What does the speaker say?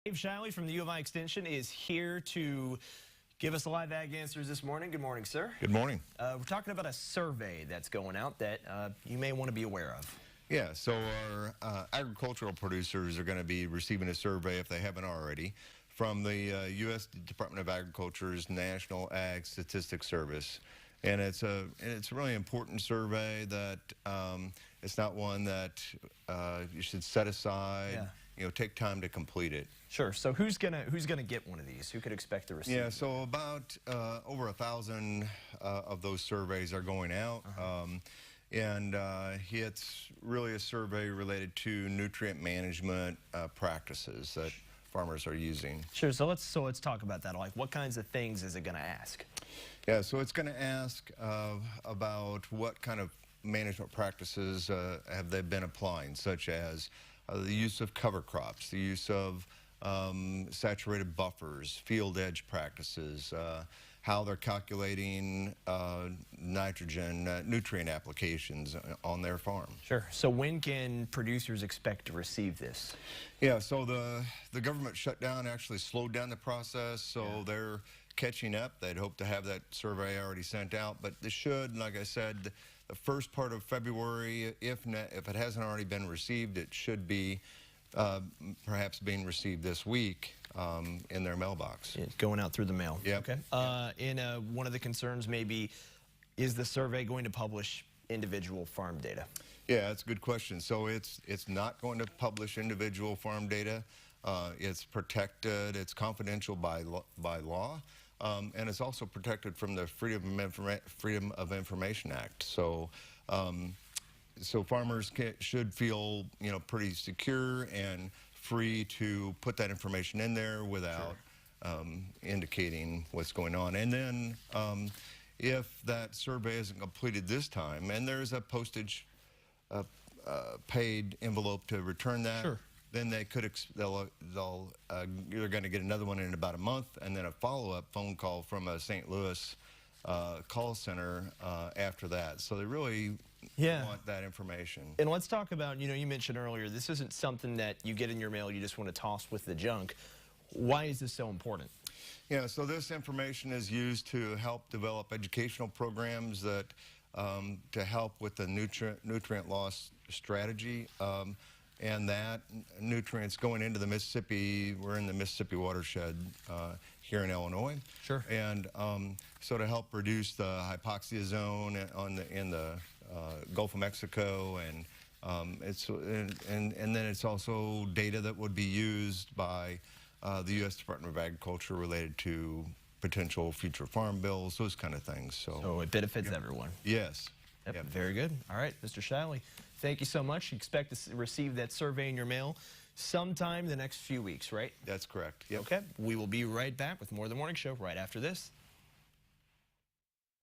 Dave Shiley from the U of I Extension is here to give us live ag answers this morning. Good morning, sir. Good morning. We're talking about a survey that's going out that you may want to be aware of. Yeah, so our agricultural producers are going to be receiving a survey, if they haven't already, from the U.S. Department of Agriculture's National Ag Statistics Service. And it's a really important survey that it's not one that you should set aside. Yeah. You know, take time to complete it. Sure. So who's gonna get one of these? Who could expect to receive? Yeah. So about over 1,000 of those surveys are going out, and it's really a survey related to nutrient management practices that farmers are using. Sure. So let's talk about that. Like, what kinds of things is it going to ask? Yeah. So it's going to ask about what kind of management practices have they been applying, such as the use of cover crops, the use of saturated buffers, field edge practices, how they're calculating nitrogen nutrient applications on their farm. Sure. So when can producers expect to receive this? Yeah, so the government shutdown actually slowed down the process, so they're catching up. They'd hope to have that survey already sent out, but this should, like I said, the first part of February, if it hasn't already been received, it should be perhaps being received this week in their mailbox. It's going out through the mail. Yeah. Okay. One of the concerns maybe, is the survey going to publish individual farm data? Yeah, that's a good question. So it's not going to publish individual farm data. It's protected. It's confidential by law. And it's also protected from the Freedom of Information Act. So, so farmers should feel, you know, pretty secure and free to put that information in there without indicating what's going on. And then, if that survey isn't completed this time, and there's a postage paid envelope to return that. Sure. Then they could you're going to get another one in about a month, and then a follow-up phone call from a St. Louis call center after that. So they really want that information. And let's talk about, you mentioned earlier, this isn't something that you get in your mail, you just want to toss with the junk. Why is this so important? Yeah, so this information is used to help develop educational programs that to help with the nutrient loss strategy. And that nutrients going into the Mississippi, we're in the Mississippi watershed here in Illinois. Sure. And so to help reduce the hypoxia zone in the Gulf of Mexico, and then it's also data that would be used by the U.S. Department of Agriculture related to potential future farm bills, those kind of things. So it benefits everyone. Yes. Yep. Very good. All right, Mr. Shiley, thank you so much. You expect to receive that survey in your mail sometime the next few weeks, right? That's correct. Yep. Okay. We will be right back with more of the morning show right after this.